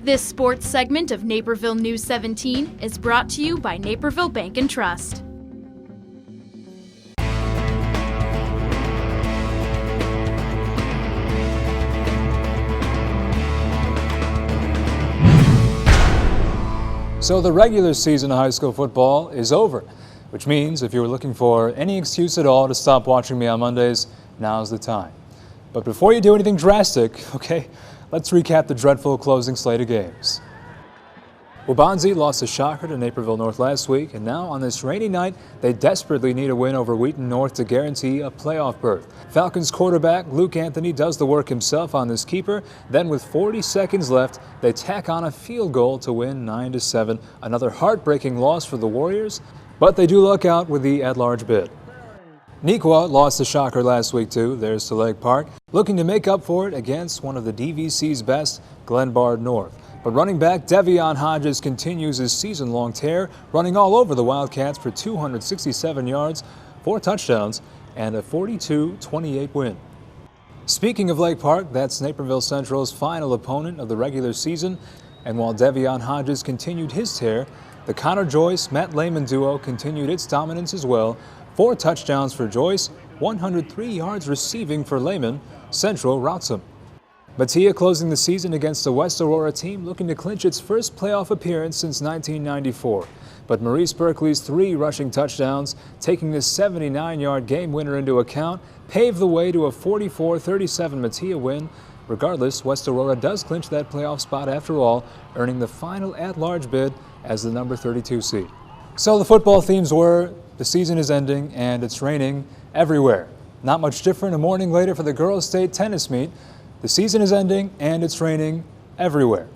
This sports segment of Naperville News 17 is brought to you by Naperville Bank and Trust. So the regular season of high school football is over, which means if you were looking for any excuse at all to stop watching me on Mondays, now's the time. But before you do anything drastic, okay, let's recap the dreadful closing slate of games. WAUBONSIE lost a shocker to Naperville North last week, and now on this rainy night, they desperately need a win over Wheaton North to guarantee a playoff berth. Falcons quarterback Luke Anthony does the work himself on this keeper. Then with 40 seconds left, they tack on a field goal to win 9-7. Another heartbreaking loss for the Warriors, but they do luck out with the at-large bid. NEUQUA lost a shocker last week too. There's to Lake Park, looking to make up for it against one of the DVC's best, GLENBARD North. But running back Devion Hodges continues his season-long tear, running all over the Wildcats for 267 yards, 4 touchdowns, and a 42-28 win. Speaking of Lake Park, that's Naperville Central's final opponent of the regular season, and while Devion Hodges continued his tear, the Connor Joyce-Matt Lehman duo continued its dominance as well. 4 touchdowns for Joyce, 103 yards receiving for Lehman. Central routs him. METEA closing the season against the West Aurora team looking to clinch its first playoff appearance since 1994. But Maurice Berkeley's 3 rushing touchdowns, taking this 79-yard game winner into account, paved the way to a 44-37 METEA win. Regardless, West Aurora does clinch that playoff spot after all, earning the final at-large bid as the number 32 seed. So the football themes were, the season is ending and it's raining everywhere. Not much different a morning later for the girls' state tennis meet. The season is ending and it's raining everywhere.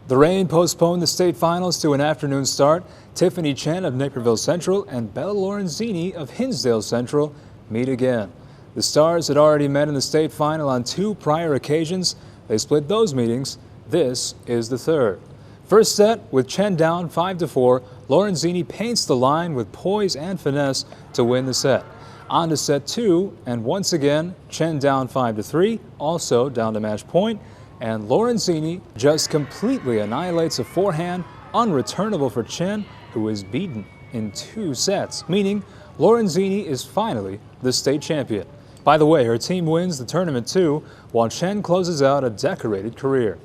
The rain postponed the state finals to an afternoon start. Tiffany Chen of Naperville Central and Bella Lorenzini of Hinsdale Central meet again. The Stars had already met in the state final on 2 prior occasions. They split those meetings. This is the third. First set, with Chen down 5-4, Lorenzini paints the line with poise and finesse to win the set. On to set 2, and once again, Chen down 5-3, also down to match point, and Lorenzini just completely annihilates a forehand, unreturnable for Chen, who is beaten in 2 sets, meaning Lorenzini is finally the state champion. By the way, her team wins the tournament too, while Chen closes out a decorated career.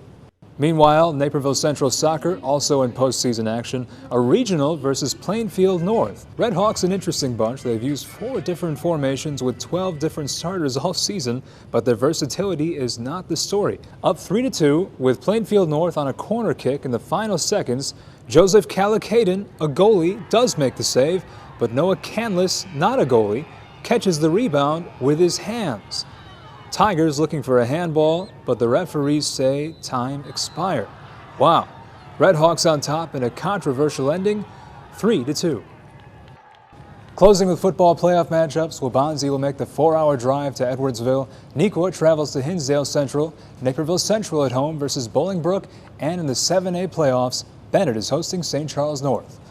Meanwhile, Naperville Central Soccer also in postseason action, a regional versus Plainfield North. Red Hawks an interesting bunch. They've used 4 different formations with 12 different starters all season, but their versatility is not the story. Up 3-2 with Plainfield North on a corner kick in the final seconds, Joseph Calicaden, a goalie, does make the save, but Noah Canlis, not a goalie, catches the rebound with his hands. Tigers looking for a handball, but the referees say time expired. Wow. Red Hawks on top in a controversial ending, 3-2. Closing with football playoff matchups, WAUBONSIE will make the 4-hour drive to Edwardsville. NEUQUA travels to Hinsdale Central. Naperville Central at home versus Bolingbrook. And in the 7A playoffs, Bennett is hosting St. Charles North.